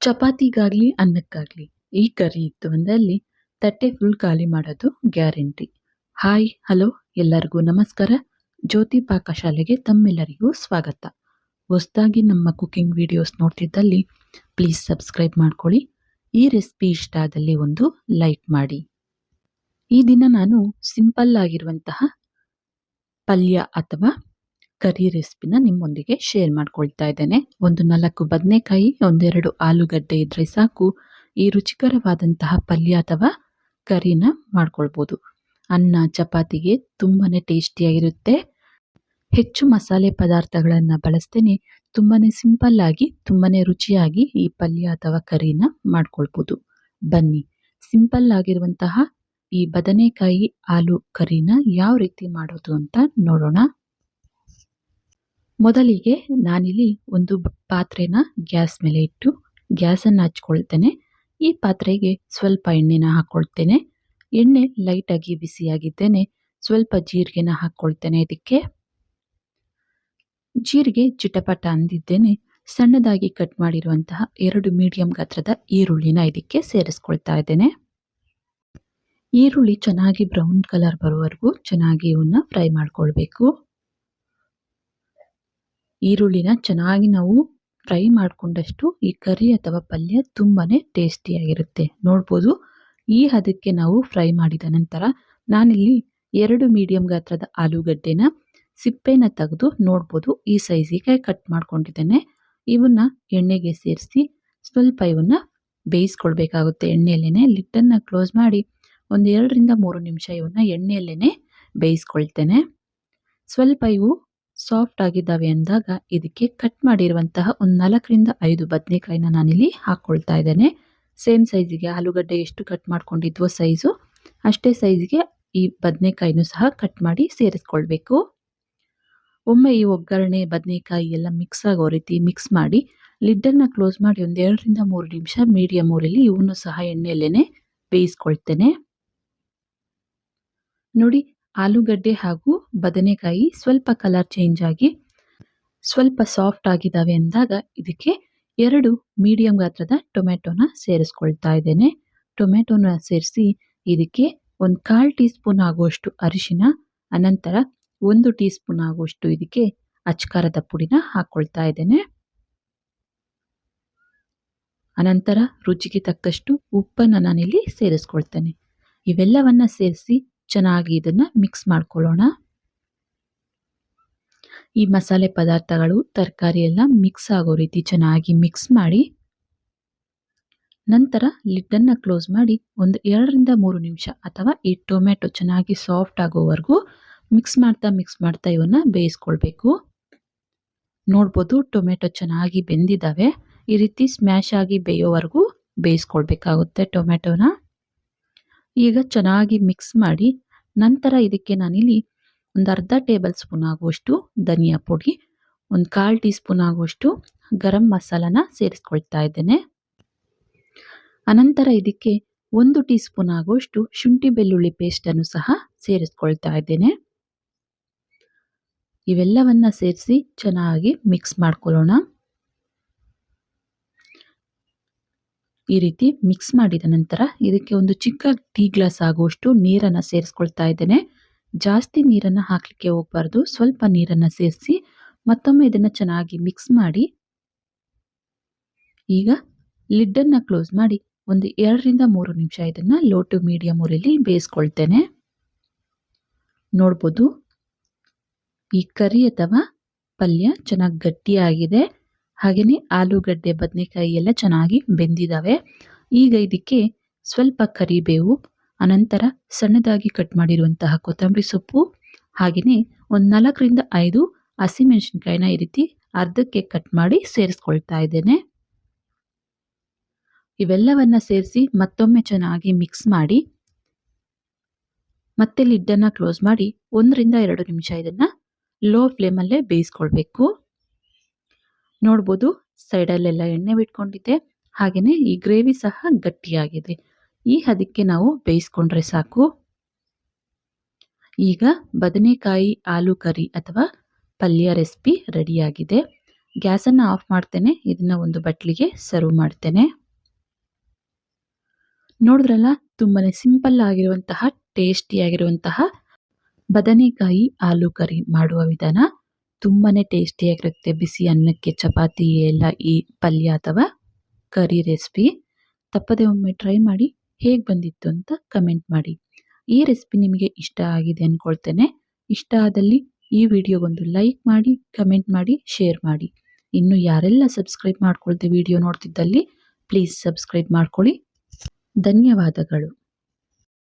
ಚಪಾತಿಗಾಗ್ಲಿ ಅನ್ನಕ್ಕಾಗ್ಲಿ ಈ ಕರಿ ಇತ್ತು ಅಂದಲ್ಲಿ ತಟ್ಟೆ ಫುಲ್ ಖಾಲಿ ಮಾಡೋದು ಗ್ಯಾರಂಟಿ. ಹಾಯ್ ಹಲೋ ಎಲ್ಲರಿಗೂ ನಮಸ್ಕಾರ. ಜ್ಯೋತಿ ಪಾಕಶಾಲೆಗೆ ತಮ್ಮೆಲ್ಲರಿಗೂ ಸ್ವಾಗತ. ಹೊಸದಾಗಿ ನಮ್ಮ ಕುಕಿಂಗ್ ವಿಡಿಯೋಸ್ ನೋಡ್ತಿದ್ದಲ್ಲಿ ಪ್ಲೀಸ್ ಸಬ್ಸ್ಕ್ರೈಬ್ ಮಾಡ್ಕೊಳ್ಳಿ. ಈ ರೆಸಿಪಿ ಇಷ್ಟ ಆದಲ್ಲಿ ಒಂದು ಲೈಕ್ ಮಾಡಿ. ಈ ದಿನ ನಾನು ಸಿಂಪಲ್ ಆಗಿರುವಂತಹ ಪಲ್ಯ ಅಥವಾ ಕರಿ ರೆಸಿಪಿನ ನಿಮ್ಮೊಂದಿಗೆ ಶೇರ್ ಮಾಡ್ಕೊಳ್ತಾ ಇದ್ದೇನೆ. ಒಂದು 4 ಬದನೆಕಾಯಿ, ಒಂದೆರಡು ಆಲೂಗಡ್ಡೆ ಇದ್ರೆ ಸಾಕು ಈ ರುಚಿಕರವಾದಂತಹ ಪಲ್ಯ ಅಥವಾ ಕರಿನ ಮಾಡ್ಕೊಳ್ಬೋದು. ಅನ್ನ ಚಪಾತಿಗೆ ತುಂಬಾನೇ ಟೇಸ್ಟಿಯಾಗಿರುತ್ತೆ. ಹೆಚ್ಚು ಮಸಾಲೆ ಪದಾರ್ಥಗಳನ್ನ ಬಳಸ್ತೇನೆ. ತುಂಬಾನೇ ಸಿಂಪಲ್ ಆಗಿ ತುಂಬಾನೇ ರುಚಿಯಾಗಿ ಈ ಪಲ್ಯ ಅಥವಾ ಕರಿನ ಮಾಡ್ಕೊಳ್ಬೋದು. ಬನ್ನಿ ಸಿಂಪಲ್ ಆಗಿರುವಂತಹ ಈ ಬದನೆಕಾಯಿ ಆಲೂ ಕರಿನ ಯಾವ ರೀತಿ ಮಾಡೋದು ಅಂತ ನೋಡೋಣ. ಮೊದಲಿಗೆ ನಾನಿಲ್ಲಿ ಒಂದು ಪಾತ್ರೆನ ಗ್ಯಾಸ್ ಮೇಲೆ ಇಟ್ಟು ಗ್ಯಾಸನ್ನು ಹಚ್ಕೊಳ್ತೇನೆ. ಈ ಪಾತ್ರೆಗೆ ಸ್ವಲ್ಪ ಎಣ್ಣೆನ ಹಾಕ್ಕೊಳ್ತೇನೆ. ಎಣ್ಣೆ ಲೈಟಾಗಿ ಬಿಸಿಯಾಗಿದ್ದೇನೆ. ಸ್ವಲ್ಪ ಜೀರಿಗೆನ ಹಾಕ್ಕೊಳ್ತೇನೆ. ಇದಕ್ಕೆ ಜೀರಿಗೆ ಚಿಟಪಟ ಅಂದಿದ್ದೇನೆ. ಸಣ್ಣದಾಗಿ ಕಟ್ ಮಾಡಿರುವಂತಹ 2 ಮೀಡಿಯಂ ಗಾತ್ರದ ಈರುಳ್ಳಿನ ಇದಕ್ಕೆ ಸೇರಿಸ್ಕೊಳ್ತಾ ಇದ್ದೇನೆ. ಈರುಳ್ಳಿ ಚೆನ್ನಾಗಿ ಬ್ರೌನ್ ಕಲರ್ ಬರುವವರೆಗೂ ಚೆನ್ನಾಗಿ ಇವನ್ನ ಫ್ರೈ ಮಾಡ್ಕೊಳ್ಬೇಕು. ಈರುಳ್ಳಿನ ಚೆನ್ನಾಗಿ ನಾವು ಫ್ರೈ ಮಾಡಿಕೊಂಡಷ್ಟು ಈ ಕರಿ ಅಥವಾ ಪಲ್ಯ ತುಂಬಾನೇ ಟೇಸ್ಟಿಯಾಗಿರುತ್ತೆ. ನೋಡ್ಬೋದು ಈ ಹದಕ್ಕೆ ನಾವು ಫ್ರೈ ಮಾಡಿದ ನಂತರ ನಾನಿಲ್ಲಿ 2 ಮೀಡಿಯಂ ಗಾತ್ರದ ಆಲೂಗಡ್ಡೆನ ಸಿಪ್ಪೆನ ತೆಗೆದು ನೋಡ್ಬೋದು ಈ ಸೈಜಿಗೆ ಕಟ್ ಮಾಡ್ಕೊಂಡಿದ್ದೇನೆ. ಇವನ್ನ ಎಣ್ಣೆಗೆ ಸೇರಿಸಿ ಸ್ವಲ್ಪ ಇವನ್ನ ಬೇಯಿಸ್ಕೊಳ್ಬೇಕಾಗುತ್ತೆ. ಎಣ್ಣೆಯಲ್ಲೇನೆ ಲಿಟ್ಟನ್ನು ಕ್ಲೋಸ್ ಮಾಡಿ ಒಂದು 2 ರಿಂದ 3 ನಿಮಿಷ ಇವನ್ನ ಎಣ್ಣೆಯಲ್ಲೇನೆ ಬೇಯಿಸ್ಕೊಳ್ತೇನೆ. ಸ್ವಲ್ಪ ಇವು ಸಾಫ್ಟ್ ಆಗಿದ್ದಾವೆ ಅಂದಾಗ ಇದಕ್ಕೆ ಕಟ್ ಮಾಡಿರುವಂತಹ ಒಂದು 4 ರಿಂದ 5 ಬದನೆಕಾಯಿನ ನಾನಿಲ್ಲಿ ಹಾಕ್ಕೊಳ್ತಾ ಇದ್ದೇನೆ. ಸೇಮ್ ಸೈಜಿಗೆ ಆಲೂಗಡ್ಡೆ ಎಷ್ಟು ಕಟ್ ಮಾಡ್ಕೊಂಡಿದ್ವೋ ಸೈಜು ಅಷ್ಟೇ ಸೈಜ್ಗೆ ಈ ಬದನೆಕಾಯಿನೂ ಸಹ ಕಟ್ ಮಾಡಿ ಸೇರಿಸ್ಕೊಳ್ಬೇಕು. ಒಮ್ಮೆ ಈ ಒಗ್ಗರಣೆ ಬದನೆಕಾಯಿ ಎಲ್ಲ ಮಿಕ್ಸ್ ಆಗೋ ರೀತಿ ಮಿಕ್ಸ್ ಮಾಡಿ ಲಿಡ್ಡನ್ನು ಕ್ಲೋಸ್ ಮಾಡಿ ಒಂದು 2 ರಿಂದ 3 ನಿಮಿಷ ಮೀಡಿಯಂ ಊರಲ್ಲಿ ಇವನು ಸಹ ಎಣ್ಣೆಯಲ್ಲೇನೆ ಬೇಯಿಸ್ಕೊಳ್ತೇನೆ. ನೋಡಿ ಆಲೂಗಡ್ಡೆ ಹಾಗೂ ಬದನೆಕಾಯಿ ಸ್ವಲ್ಪ ಕಲರ್ ಚೇಂಜ್ ಆಗಿ ಸ್ವಲ್ಪ ಸಾಫ್ಟ್ ಆಗಿದ್ದಾವೆ ಅಂದಾಗ ಇದಕ್ಕೆ 2 ಮೀಡಿಯಂ ಗಾತ್ರದ ಟೊಮೆಟೊನ ಸೇರಿಸ್ಕೊಳ್ತಾ ಇದ್ದೇನೆ. ಟೊಮೆಟೊನ ಸೇರಿಸಿ ಇದಕ್ಕೆ ಒಂದು 1/4 ಟೀ ಸ್ಪೂನ್ ಆಗುವಷ್ಟು ಅರಿಶಿನ, ಅನಂತರ 1 ಟೀ ಸ್ಪೂನ್ ಆಗುವಷ್ಟು ಇದಕ್ಕೆ ಅಚ್ಕಾರದ ಪುಡಿನ ಹಾಕ್ಕೊಳ್ತಾ ಇದ್ದೇನೆ. ಅನಂತರ ರುಚಿಗೆ ತಕ್ಕಷ್ಟು ಉಪ್ಪನ್ನು ನಾನಿಲ್ಲಿ ಸೇರಿಸ್ಕೊಳ್ತೇನೆ. ಇವೆಲ್ಲವನ್ನ ಸೇರಿಸಿ ಚೆನ್ನಾಗಿ ಇದನ್ನ ಮಿಕ್ಸ್ ಮಾಡ್ಕೊಳ್ಳೋಣ. ಈ ಮಸಾಲೆ ಪದಾರ್ಥಗಳು ತರಕಾರಿ ಎಲ್ಲ ಮಿಕ್ಸ್ ಆಗೋ ರೀತಿ ಚೆನ್ನಾಗಿ ಮಿಕ್ಸ್ ಮಾಡಿ ನಂತರ ಲಿಡ್ಡನ್ನ ಕ್ಲೋಸ್ ಮಾಡಿ ಒಂದು 2 ರಿಂದ 3 ನಿಮಿಷ ಅಥವಾ ಈ ಟೊಮೆಟೊ ಚೆನ್ನಾಗಿ ಸಾಫ್ಟ್ ಆಗೋವರೆಗೂ ಮಿಕ್ಸ್ ಮಾಡ್ತಾ ಇವನ್ನ ಬೇಯಿಸ್ಕೊಳ್ಬೇಕು. ನೋಡ್ಬೋದು ಟೊಮೆಟೊ ಚೆನ್ನಾಗಿ ಬೆಂದಿದ್ದಾವೆ. ಈ ರೀತಿ ಸ್ಮ್ಯಾಶ್ ಆಗಿ ಬೇಯೋವರೆಗೂ ಬೇಯಿಸ್ಕೊಳ್ಬೇಕಾಗುತ್ತೆ ಟೊಮೆಟೊನ. ಈಗ ಚೆನ್ನಾಗಿ ಮಿಕ್ಸ್ ಮಾಡಿ ನಂತರ ಇದಕ್ಕೆ ನಾನಿಲ್ಲಿ ಒಂದು ಅರ್ಧ ಟೇಬಲ್ ಸ್ಪೂನ್ ಆಗುವಷ್ಟು ಧನಿಯಾ ಪುಡಿ, ಒಂದು 1/4 ಟೀ ಸ್ಪೂನ್ ಆಗುವಷ್ಟು ಗರಂ ಮಸಾಲಾನ ಸೇರಿಸ್ಕೊಳ್ತಾ ಇದ್ದೇನೆ. ಅನಂತರ ಇದಕ್ಕೆ 1 ಟೀ ಸ್ಪೂನ್ ಆಗುವಷ್ಟು ಶುಂಠಿ ಬೆಳ್ಳುಳ್ಳಿ ಪೇಸ್ಟನ್ನು ಸಹ ಸೇರಿಸ್ಕೊಳ್ತಾ ಇದ್ದೇನೆ. ಇವೆಲ್ಲವನ್ನ ಸೇರಿಸಿ ಚೆನ್ನಾಗಿ ಮಿಕ್ಸ್ ಮಾಡ್ಕೊಳ್ಳೋಣ. ಈ ರೀತಿ ಮಿಕ್ಸ್ ಮಾಡಿದ ನಂತರ ಇದಕ್ಕೆ ಒಂದು ಚಿಕ್ಕ ಟೀ ಗ್ಲಾಸ್ ಆಗುವಷ್ಟು ನೀರನ್ನು ಸೇರಿಸ್ಕೊಳ್ತಾ ಇದ್ದೇನೆ. ಜಾಸ್ತಿ ನೀರನ್ನು ಹಾಕಲಿಕ್ಕೆ ಹೋಗಬಾರ್ದು. ಸ್ವಲ್ಪ ನೀರನ್ನು ಸೇರಿಸಿ ಮತ್ತೊಮ್ಮೆ ಇದನ್ನು ಚೆನ್ನಾಗಿ ಮಿಕ್ಸ್ ಮಾಡಿ ಈಗ ಲಿಡ್ಡನ್ನು ಕ್ಲೋಸ್ ಮಾಡಿ ಒಂದು 2 ರಿಂದ 3 ನಿಮಿಷ ಇದನ್ನು ಲೋ ಟು ಮೀಡಿಯಂ ಊರಲ್ಲಿ ಬೇಯಿಸ್ಕೊಳ್ತೇನೆ. ನೋಡ್ಬೋದು ಈ ಕರಿ ಅಥವಾ ಪಲ್ಯ ಚೆನ್ನಾಗಿ ಗಟ್ಟಿಯಾಗಿದೆ. ಹಾಗೆಯೇ ಆಲೂಗಡ್ಡೆ ಬದನೆಕಾಯಿ ಎಲ್ಲ ಚೆನ್ನಾಗಿ ಬೆಂದಿದ್ದಾವೆ. ಈಗ ಇದಕ್ಕೆ ಸ್ವಲ್ಪ ಕರಿಬೇವು, ಅನಂತರ ಸಣ್ಣದಾಗಿ ಕಟ್ ಮಾಡಿರುವಂತಹ ಕೊತ್ತಂಬರಿ ಸೊಪ್ಪು, ಹಾಗೆಯೇ ಒಂದು 4 ರಿಂದ 5 ಹಸಿಮೆಣಸಿನಕಾಯಿನ ಈ ರೀತಿ ಅರ್ಧಕ್ಕೆ ಕಟ್ ಮಾಡಿ ಸೇರಿಸ್ಕೊಳ್ತಾ ಇದ್ದೇನೆ. ಇವೆಲ್ಲವನ್ನ ಸೇರಿಸಿ ಮತ್ತೊಮ್ಮೆ ಚೆನ್ನಾಗಿ ಮಿಕ್ಸ್ ಮಾಡಿ ಮತ್ತೆ ಲಿಡ್ಡನ್ನು ಕ್ಲೋಸ್ ಮಾಡಿ 1 ರಿಂದ 2 ನಿಮಿಷ ಇದನ್ನ ಲೋ ಫ್ಲೇಮಲ್ಲೇ ಬೇಯಿಸ್ಕೊಳ್ಬೇಕು. ನೋಡ್ಬೋದು ಸೈಡಲ್ಲೆಲ್ಲ ಎಣ್ಣೆ ಬಿಟ್ಕೊಂಡಿದೆ. ಹಾಗೆಯೇ ಈ ಗ್ರೇವಿ ಸಹ ಗಟ್ಟಿಯಾಗಿದೆ. ಈ ಹದಕ್ಕೆ ನಾವು ಬೇಯಿಸ್ಕೊಂಡ್ರೆ ಸಾಕು. ಈಗ ಬದನೆಕಾಯಿ ಆಲೂ ಕರಿ ಅಥವಾ ಪಲ್ಯ ರೆಸಿಪಿ ರೆಡಿಯಾಗಿದೆ. ಗ್ಯಾಸನ್ನು ಆಫ್ ಮಾಡ್ತೇನೆ. ಇದನ್ನ ಒಂದು ಬಟ್ಲಿಗೆ ಸರ್ವ್ ಮಾಡ್ತೇನೆ. ನೋಡಿದ್ರಲ್ಲ, ತುಂಬಾನೇ ಸಿಂಪಲ್ ಆಗಿರುವಂತಹ ಟೇಸ್ಟಿ ಆಗಿರುವಂತಹ ಬದನೆಕಾಯಿ ಆಲೂ ಕರಿ ಮಾಡುವ ವಿಧಾನ ತುಂಬಾನೇ ಟೇಸ್ಟಿಯಾಗಿರುತ್ತೆ. ಬಿಸಿ ಅನ್ನಕ್ಕೆ, ಚಪಾತಿ ಎಲ್ಲ ಈ ಪಲ್ಯ ಅಥವಾ ಕರಿ ರೆಸಿಪಿ ತಪ್ಪದೆ ಒಮ್ಮೆ ಟ್ರೈ ಮಾಡಿ. ಹೇಗೆ ಬಂದಿತ್ತು ಅಂತ ಕಮೆಂಟ್ ಮಾಡಿ. ಈ ರೆಸಿಪಿ ನಿಮಗೆ ಇಷ್ಟ ಆಗಿದೆ ಅನ್ಕೊಳ್ತೇನೆ. ಇಷ್ಟ ಆದಲ್ಲಿ ಈ ವಿಡಿಯೋಗೊಂದು ಲೈಕ್ ಮಾಡಿ, ಕಮೆಂಟ್ ಮಾಡಿ, ಶೇರ್ ಮಾಡಿ. ಇನ್ನು ಯಾರೆಲ್ಲ ಸಬ್ಸ್ಕ್ರೈಬ್ ಮಾಡ್ಕೊಳ್ದೆ ವಿಡಿಯೋ ನೋಡ್ತಿದ್ದಲ್ಲಿ ಪ್ಲೀಸ್ ಸಬ್ಸ್ಕ್ರೈಬ್ ಮಾಡ್ಕೊಳ್ಳಿ. ಧನ್ಯವಾದಗಳು.